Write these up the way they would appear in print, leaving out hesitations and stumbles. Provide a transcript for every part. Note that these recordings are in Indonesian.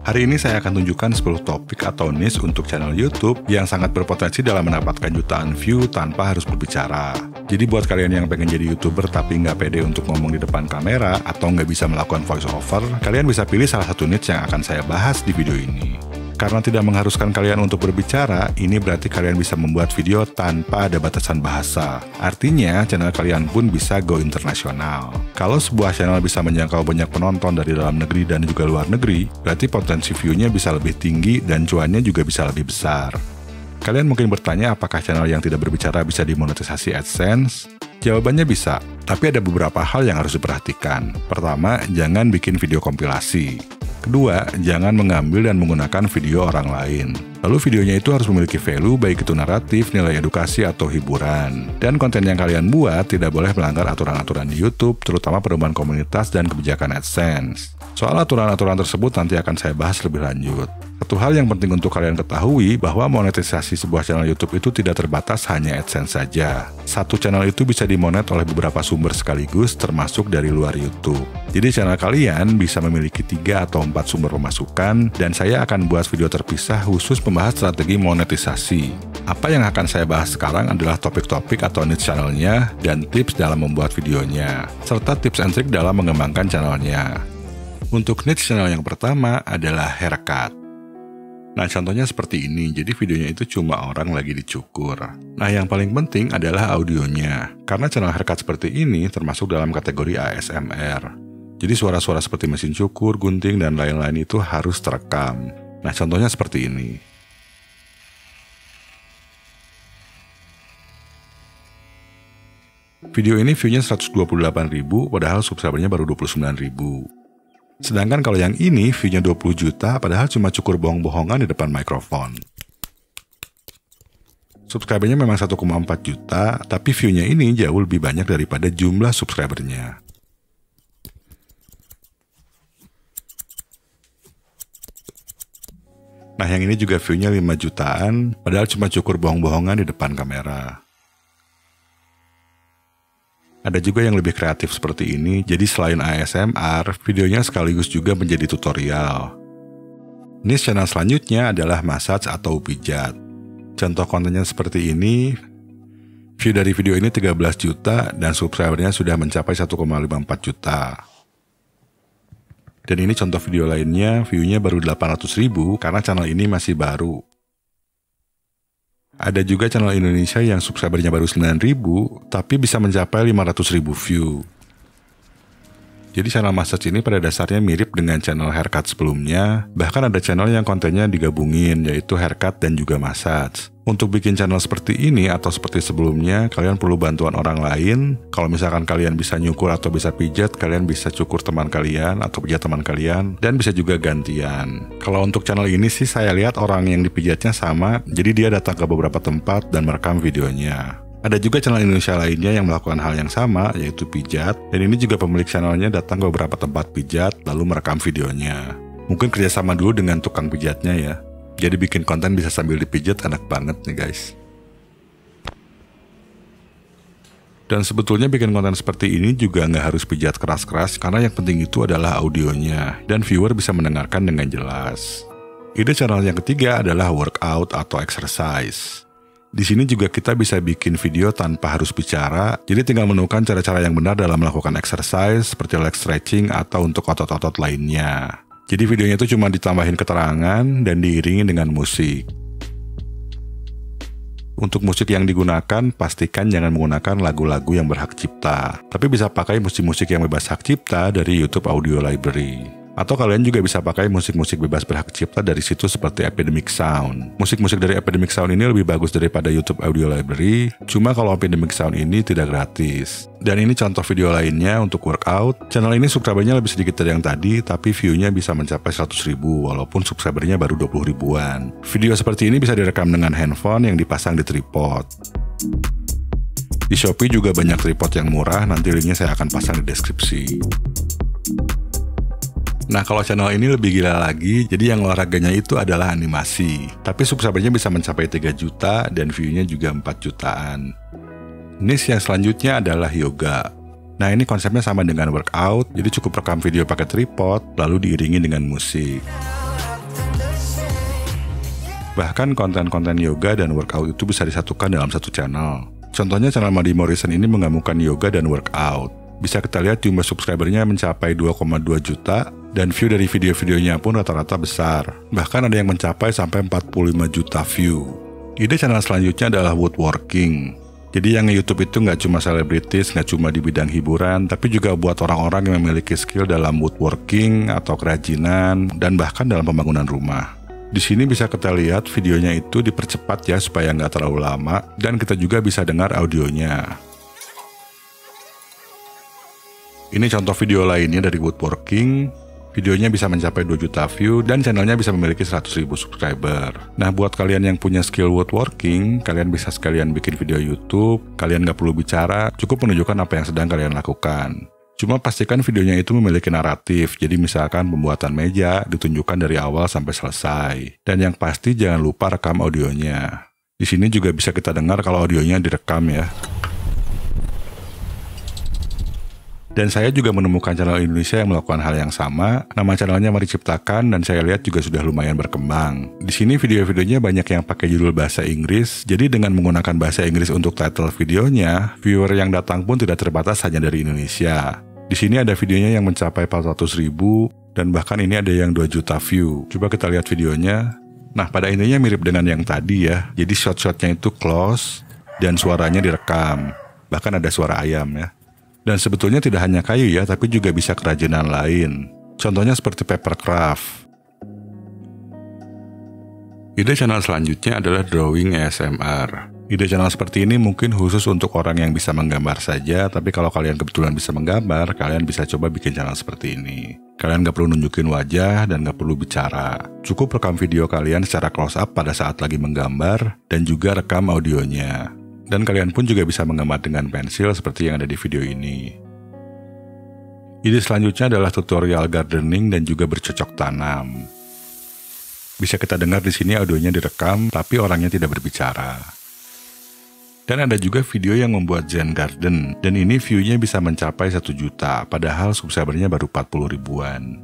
Hari ini saya akan tunjukkan 10 topik atau niche untuk channel YouTube yang sangat berpotensi dalam mendapatkan jutaan view tanpa harus berbicara. Jadi buat kalian yang pengen jadi YouTuber tapi nggak pede untuk ngomong di depan kamera atau nggak bisa melakukan voice over, kalian bisa pilih salah satu niche yang akan saya bahas di video ini. Karena tidak mengharuskan kalian untuk berbicara, ini berarti kalian bisa membuat video tanpa ada batasan bahasa. Artinya, channel kalian pun bisa go internasional. Kalau sebuah channel bisa menjangkau banyak penonton dari dalam negeri dan juga luar negeri, berarti potensi view-nya bisa lebih tinggi dan cuannya juga bisa lebih besar. Kalian mungkin bertanya apakah channel yang tidak berbicara bisa dimonetisasi AdSense? Jawabannya bisa, tapi ada beberapa hal yang harus diperhatikan. Pertama, jangan bikin video kompilasi. Kedua, jangan mengambil dan menggunakan video orang lain. Lalu videonya itu harus memiliki value baik itu naratif, nilai edukasi, atau hiburan. Dan konten yang kalian buat tidak boleh melanggar aturan-aturan di YouTube, terutama pedoman komunitas dan kebijakan AdSense. Soal aturan-aturan tersebut nanti akan saya bahas lebih lanjut. Satu hal yang penting untuk kalian ketahui bahwa monetisasi sebuah channel YouTube itu tidak terbatas hanya AdSense saja. Satu channel itu bisa dimonet oleh beberapa sumber sekaligus termasuk dari luar YouTube. Jadi channel kalian bisa memiliki 3 atau 4 sumber pemasukan dan saya akan buat video terpisah khusus membahas strategi monetisasi. Apa yang akan saya bahas sekarang adalah topik-topik atau niche channelnya dan tips dalam membuat videonya, serta tips and trick dalam mengembangkan channelnya. Untuk niche channel yang pertama adalah haircut. Nah, contohnya seperti ini, jadi videonya itu cuma orang lagi dicukur. Nah, yang paling penting adalah audionya, karena channel haircut seperti ini termasuk dalam kategori ASMR. Jadi suara-suara seperti mesin cukur, gunting, dan lain-lain itu harus terekam. Nah, contohnya seperti ini. Video ini view-nya 128.000, padahal subscribernya baru 29.000. Sedangkan kalau yang ini view-nya 20 juta padahal cuma cukur bohong-bohongan di depan mikrofon. Subscribernya memang 1,4 juta, tapi view-nya ini jauh lebih banyak daripada jumlah subscribernya. Nah, yang ini juga view-nya 5 jutaan, padahal cuma cukur bohong-bohongan di depan kamera. Ada juga yang lebih kreatif seperti ini, jadi selain ASMR, videonya sekaligus juga menjadi tutorial. Niche channel selanjutnya adalah massage atau pijat. Contoh kontennya seperti ini, view dari video ini 13 juta dan subscribernya sudah mencapai 1,54 juta. Dan ini contoh video lainnya, view-nya baru 800.000 karena channel ini masih baru. Ada juga channel Indonesia yang subscribernya baru 9.000, tapi bisa mencapai 500.000 view. Jadi channel massage ini pada dasarnya mirip dengan channel haircut sebelumnya, bahkan ada channel yang kontennya digabungin, yaitu haircut dan juga massage. Untuk bikin channel seperti ini atau seperti sebelumnya, kalian perlu bantuan orang lain. Kalau misalkan kalian bisa nyukur atau bisa pijat, kalian bisa cukur teman kalian atau pijat teman kalian, dan bisa juga gantian. Kalau untuk channel ini sih saya lihat orang yang dipijatnya sama, jadi dia datang ke beberapa tempat dan merekam videonya. Ada juga channel Indonesia lainnya yang melakukan hal yang sama, yaitu pijat, dan ini juga pemilik channelnya datang ke beberapa tempat pijat, lalu merekam videonya. Mungkin kerjasama dulu dengan tukang pijatnya ya. Jadi bikin konten bisa sambil dipijat enak banget nih guys. Dan sebetulnya bikin konten seperti ini juga nggak harus pijat keras-keras karena yang penting itu adalah audionya dan viewer bisa mendengarkan dengan jelas. Ide channel yang ketiga adalah workout atau exercise. Di sini juga kita bisa bikin video tanpa harus bicara, jadi tinggal menemukan cara-cara yang benar dalam melakukan exercise seperti leg stretching atau untuk otot-otot lainnya. Jadi videonya itu cuma ditambahin keterangan dan diiringi dengan musik. Untuk musik yang digunakan, pastikan jangan menggunakan lagu-lagu yang berhak cipta. Tapi bisa pakai musik-musik yang bebas hak cipta dari YouTube Audio Library. Atau kalian juga bisa pakai musik-musik bebas berhak cipta dari situs seperti Epidemic Sound. Musik-musik dari Epidemic Sound ini lebih bagus daripada YouTube Audio Library, cuma kalau Epidemic Sound ini tidak gratis. Dan ini contoh video lainnya untuk workout. Channel ini subscribernya lebih sedikit dari yang tadi, tapi view-nya bisa mencapai 100.000 walaupun subscribernya baru 20 ribuan. Video seperti ini bisa direkam dengan handphone yang dipasang di tripod. Di Shopee juga banyak tripod yang murah, nanti linknya saya akan pasang di deskripsi. Nah, kalau channel ini lebih gila lagi, jadi yang olahraganya itu adalah animasi. Tapi subscribernya bisa mencapai 3 juta dan view-nya juga 4 jutaan. Niche yang selanjutnya adalah yoga. Nah, ini konsepnya sama dengan workout, jadi cukup rekam video pakai tripod, lalu diiringi dengan musik. Bahkan konten-konten yoga dan workout itu bisa disatukan dalam satu channel. Contohnya channel Madi Morrison ini menggabungkan yoga dan workout. Bisa kita lihat jumlah subscribernya mencapai 2,2 juta dan view dari video-videonya pun rata-rata besar. Bahkan ada yang mencapai sampai 45 juta view. Ide channel selanjutnya adalah woodworking. Jadi yang nge-YouTube itu nggak cuma selebritis, nggak cuma di bidang hiburan, tapi juga buat orang-orang yang memiliki skill dalam woodworking atau kerajinan, dan bahkan dalam pembangunan rumah. Di sini bisa kita lihat videonya itu dipercepat ya supaya nggak terlalu lama, dan kita juga bisa dengar audionya. Ini contoh video lainnya dari woodworking. Videonya bisa mencapai 2 juta view dan channelnya bisa memiliki 100.000 subscriber. Nah, buat kalian yang punya skill woodworking, kalian bisa sekalian bikin video YouTube, kalian nggak perlu bicara, cukup menunjukkan apa yang sedang kalian lakukan. Cuma pastikan videonya itu memiliki naratif, jadi misalkan pembuatan meja ditunjukkan dari awal sampai selesai. Dan yang pasti jangan lupa rekam audionya. Di sini juga bisa kita dengar kalau audionya direkam ya. Dan saya juga menemukan channel Indonesia yang melakukan hal yang sama. Nama channelnya Mari Ciptakan dan saya lihat juga sudah lumayan berkembang. Di sini video-videonya banyak yang pakai judul bahasa Inggris. Jadi dengan menggunakan bahasa Inggris untuk title videonya, viewer yang datang pun tidak terbatas hanya dari Indonesia. Di sini ada videonya yang mencapai 400.000 dan bahkan ini ada yang 2 juta view. Coba kita lihat videonya. Nah, pada intinya mirip dengan yang tadi ya. Jadi shot-shotnya itu close dan suaranya direkam. Bahkan ada suara ayam ya. Dan sebetulnya tidak hanya kayu ya, tapi juga bisa kerajinan lain. Contohnya seperti papercraft. Ide channel selanjutnya adalah drawing ASMR. Ide channel seperti ini mungkin khusus untuk orang yang bisa menggambar saja, tapi kalau kalian kebetulan bisa menggambar, kalian bisa coba bikin channel seperti ini. Kalian gak perlu nunjukin wajah dan gak perlu bicara. Cukup rekam video kalian secara close up pada saat lagi menggambar, dan juga rekam audionya. Dan kalian pun juga bisa menggambar dengan pensil seperti yang ada di video ini. Ide selanjutnya adalah tutorial gardening dan juga bercocok tanam. Bisa kita dengar di sini audionya direkam, tapi orangnya tidak berbicara. Dan ada juga video yang membuat Zen Garden, dan ini view-nya bisa mencapai 1 juta, padahal subscribernya baru 40 ribuan.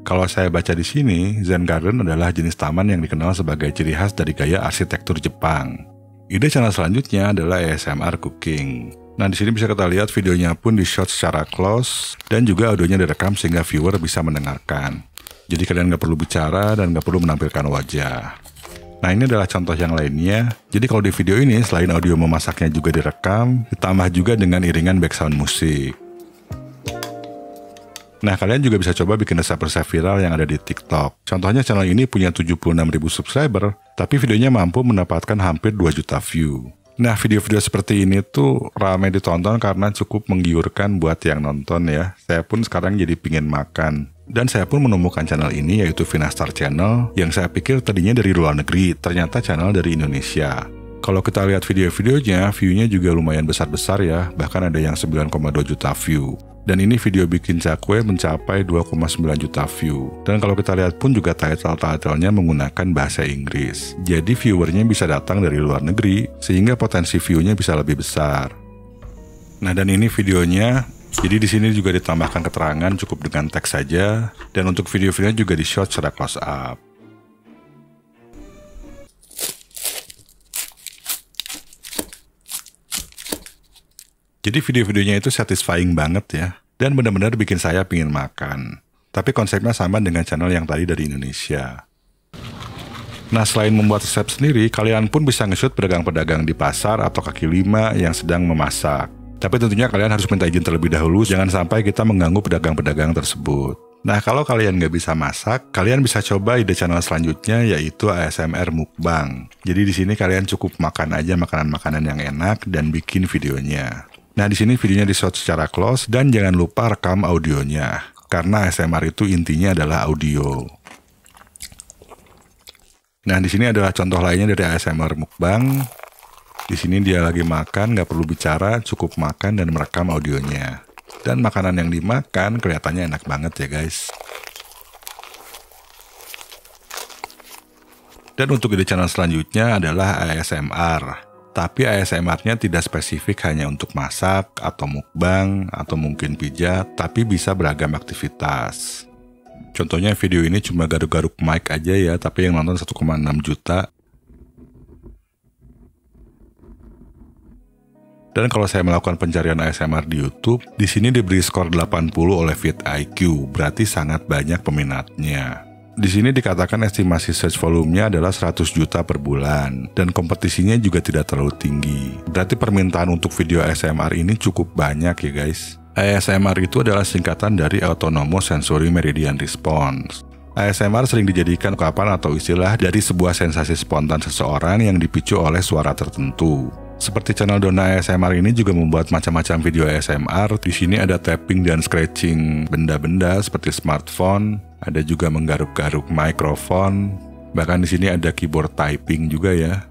Kalau saya baca di sini, Zen Garden adalah jenis taman yang dikenal sebagai ciri khas dari gaya arsitektur Jepang. Ide channel selanjutnya adalah ASMR Cooking. Nah, di sini bisa kita lihat videonya pun di-shot secara close dan juga audionya direkam sehingga viewer bisa mendengarkan. Jadi kalian nggak perlu bicara dan nggak perlu menampilkan wajah. Nah, ini adalah contoh yang lainnya. Jadi kalau di video ini selain audio memasaknya juga direkam, ditambah juga dengan iringan background musik. Nah, kalian juga bisa coba bikin resep-resep viral yang ada di TikTok. Contohnya channel ini punya 76.000 subscriber, tapi videonya mampu mendapatkan hampir 2 juta view. Nah, video-video seperti ini tuh ramai ditonton karena cukup menggiurkan buat yang nonton ya. Saya pun sekarang jadi pingin makan. Dan saya pun menemukan channel ini yaitu Vinastar Channel, yang saya pikir tadinya dari luar negeri, ternyata channel dari Indonesia. Kalau kita lihat video-videonya, view-nya juga lumayan besar-besar ya, bahkan ada yang 9,2 juta view. Dan ini video bikin cakwe mencapai 2,9 juta view. Dan kalau kita lihat pun juga title-titlenya menggunakan bahasa Inggris. Jadi viewernya bisa datang dari luar negeri, sehingga potensi view-nya bisa lebih besar. Nah, dan ini videonya. Jadi di sini juga ditambahkan keterangan cukup dengan teks saja. Dan untuk video-videonya juga di-shot secara close up. Jadi video-videonya itu satisfying banget ya, dan benar-benar bikin saya pingin makan. Tapi konsepnya sama dengan channel yang tadi dari Indonesia. Nah, selain membuat resep sendiri, kalian pun bisa nge-shoot pedagang-pedagang di pasar atau kaki lima yang sedang memasak. Tapi tentunya kalian harus minta izin terlebih dahulu, jangan sampai kita mengganggu pedagang-pedagang tersebut. Nah, kalau kalian nggak bisa masak, kalian bisa coba ide channel selanjutnya yaitu ASMR Mukbang. Jadi di sini kalian cukup makan aja makanan-makanan yang enak dan bikin videonya. Nah, di sini videonya di-shot secara close dan jangan lupa rekam audionya. Karena ASMR itu intinya adalah audio. Nah, di sini adalah contoh lainnya dari ASMR Mukbang. Di sini dia lagi makan, nggak perlu bicara, cukup makan dan merekam audionya. Dan makanan yang dimakan kelihatannya enak banget ya guys. Dan untuk ide channel selanjutnya adalah ASMR. Tapi ASMR-nya tidak spesifik hanya untuk masak, atau mukbang, atau mungkin pijat, tapi bisa beragam aktivitas. Contohnya video ini cuma garuk-garuk mic aja ya, tapi yang nonton 1,6 juta. Dan kalau saya melakukan pencarian ASMR di YouTube, di sini diberi skor 80 oleh vidIQ, berarti sangat banyak peminatnya. Di sini dikatakan estimasi search volume-nya adalah 100 juta per bulan, dan kompetisinya juga tidak terlalu tinggi. Berarti permintaan untuk video ASMR ini cukup banyak ya guys. ASMR itu adalah singkatan dari Autonomous Sensory Meridian Response. ASMR sering dijadikan ungkapan atau istilah dari sebuah sensasi spontan seseorang yang dipicu oleh suara tertentu. Seperti channel Donna ASMR ini juga membuat macam-macam video ASMR. Di sini ada tapping dan scratching benda-benda seperti smartphone, ada juga menggaruk-garuk mikrofon, bahkan di sini ada keyboard typing juga ya.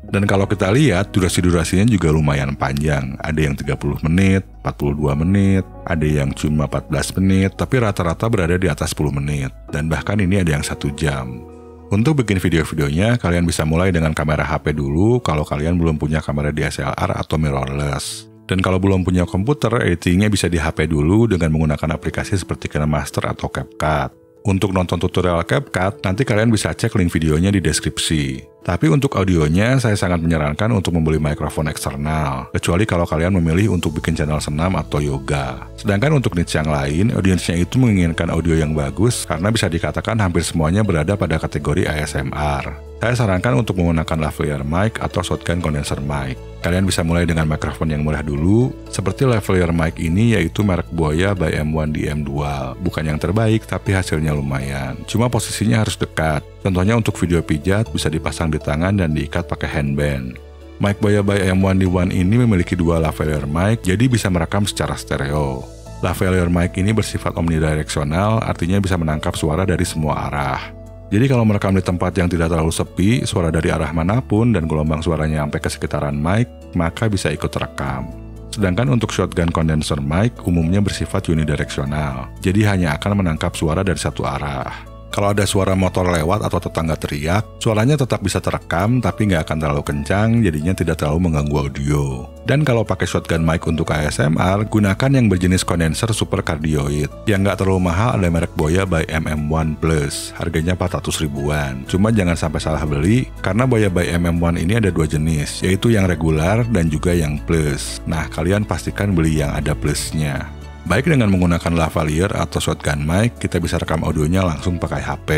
Dan kalau kita lihat, durasi-durasinya juga lumayan panjang. Ada yang 30 menit, 42 menit, ada yang cuma 14 menit, tapi rata-rata berada di atas 10 menit. Dan bahkan ini ada yang 1 jam. Untuk bikin video-videonya, kalian bisa mulai dengan kamera HP dulu kalau kalian belum punya kamera DSLR atau mirrorless. Dan kalau belum punya komputer, editingnya bisa di HP dulu dengan menggunakan aplikasi seperti KineMaster atau CapCut. Untuk nonton tutorial CapCut, nanti kalian bisa cek link videonya di deskripsi. Tapi untuk audionya, saya sangat menyarankan untuk membeli mikrofon eksternal, kecuali kalau kalian memilih untuk bikin channel senam atau yoga. Sedangkan untuk niche yang lain, audiensnya itu menginginkan audio yang bagus karena bisa dikatakan hampir semuanya berada pada kategori ASMR. Saya sarankan untuk menggunakan lavalier mic atau shotgun condenser mic. Kalian bisa mulai dengan mikrofon yang murah dulu, seperti lavalier mic ini yaitu merek Boya by M1 DM Dual. Bukan yang terbaik, tapi hasilnya lumayan. Cuma posisinya harus dekat. Contohnya untuk video pijat bisa dipasang di tangan dan diikat pakai handband. Mic Boya by M1 D1 ini memiliki dua lavalier mic, jadi bisa merekam secara stereo. Lavalier mic ini bersifat omnidirectional, artinya bisa menangkap suara dari semua arah. Jadi kalau merekam di tempat yang tidak terlalu sepi, suara dari arah manapun dan gelombang suaranya sampai ke sekitaran mic, maka bisa ikut terekam. Sedangkan untuk shotgun condenser mic umumnya bersifat unidirectional, jadi hanya akan menangkap suara dari satu arah. Kalau ada suara motor lewat atau tetangga teriak, suaranya tetap bisa terekam tapi nggak akan terlalu kencang, jadinya tidak terlalu mengganggu audio. Dan kalau pakai shotgun mic untuk ASMR, gunakan yang berjenis kondenser super cardioid. Yang nggak terlalu mahal ada merek Boya by MM1 Plus, harganya 400 ribuan. Cuma jangan sampai salah beli, karena Boya by MM1 ini ada dua jenis, yaitu yang regular dan juga yang plus. Nah, kalian pastikan beli yang ada plusnya. Baik dengan menggunakan lavalier atau shotgun mic, kita bisa rekam audionya langsung pakai HP.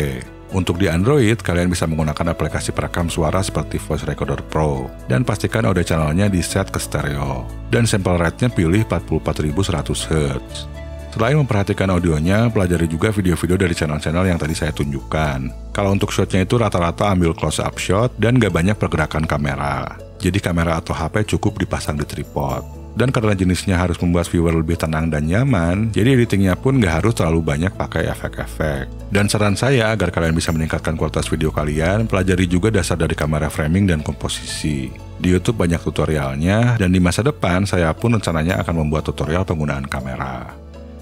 Untuk di Android, kalian bisa menggunakan aplikasi perekam suara seperti Voice Recorder Pro. Dan pastikan audio channelnya di set ke stereo. Dan sample rate-nya pilih 44100 Hz. Selain memperhatikan audionya, pelajari juga video-video dari channel-channel yang tadi saya tunjukkan. Kalau untuk shotnya itu rata-rata ambil close-up shot dan gak banyak pergerakan kamera. Jadi kamera atau HP cukup dipasang di tripod. Dan karena jenisnya harus membuat viewer lebih tenang dan nyaman, jadi editingnya pun nggak harus terlalu banyak pakai efek-efek. Dan saran saya agar kalian bisa meningkatkan kualitas video kalian, pelajari juga dasar dari kamera framing dan komposisi. Di YouTube banyak tutorialnya, dan di masa depan saya pun rencananya akan membuat tutorial penggunaan kamera.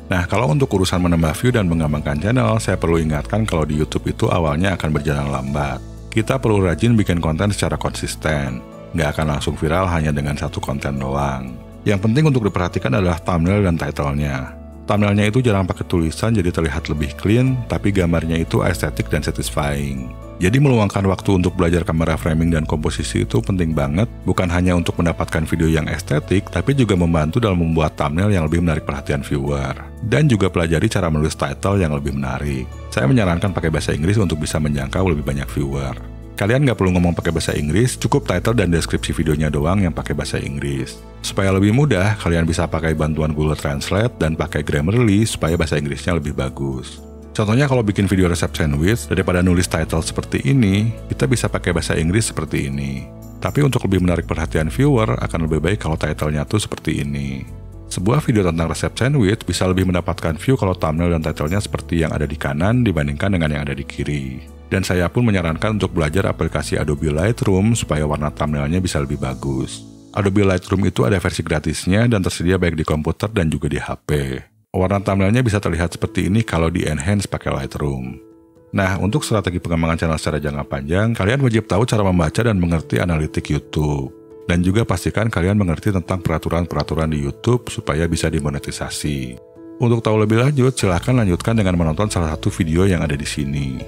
Nah, kalau untuk urusan menambah view dan mengembangkan channel, saya perlu ingatkan kalau di YouTube itu awalnya akan berjalan lambat. Kita perlu rajin bikin konten secara konsisten, nggak akan langsung viral hanya dengan satu konten doang. Yang penting untuk diperhatikan adalah thumbnail dan title-nya. Thumbnailnya itu jarang pakai tulisan jadi terlihat lebih clean, tapi gambarnya itu estetik dan satisfying. Jadi meluangkan waktu untuk belajar kamera framing dan komposisi itu penting banget, bukan hanya untuk mendapatkan video yang estetik, tapi juga membantu dalam membuat thumbnail yang lebih menarik perhatian viewer. Dan juga pelajari cara menulis title yang lebih menarik. Saya menyarankan pakai bahasa Inggris untuk bisa menjangkau lebih banyak viewer. Kalian nggak perlu ngomong pakai bahasa Inggris, cukup title dan deskripsi videonya doang yang pakai bahasa Inggris. Supaya lebih mudah, kalian bisa pakai bantuan Google Translate dan pakai Grammarly supaya bahasa Inggrisnya lebih bagus. Contohnya kalau bikin video resep sandwich, daripada nulis title seperti ini, kita bisa pakai bahasa Inggris seperti ini. Tapi untuk lebih menarik perhatian viewer, akan lebih baik kalau title-nya tuh seperti ini. Sebuah video tentang resep sandwich bisa lebih mendapatkan view kalau thumbnail dan title-nya seperti yang ada di kanan dibandingkan dengan yang ada di kiri. Dan saya pun menyarankan untuk belajar aplikasi Adobe Lightroom supaya warna thumbnailnya bisa lebih bagus. Adobe Lightroom itu ada versi gratisnya dan tersedia baik di komputer dan juga di HP. Warna thumbnailnya bisa terlihat seperti ini kalau di-enhance pakai Lightroom. Nah, untuk strategi pengembangan channel secara jangka panjang, kalian wajib tahu cara membaca dan mengerti analitik YouTube. Dan juga pastikan kalian mengerti tentang peraturan-peraturan di YouTube supaya bisa dimonetisasi. Untuk tahu lebih lanjut, silahkan lanjutkan dengan menonton salah satu video yang ada di sini.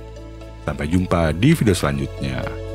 Sampai jumpa di video selanjutnya.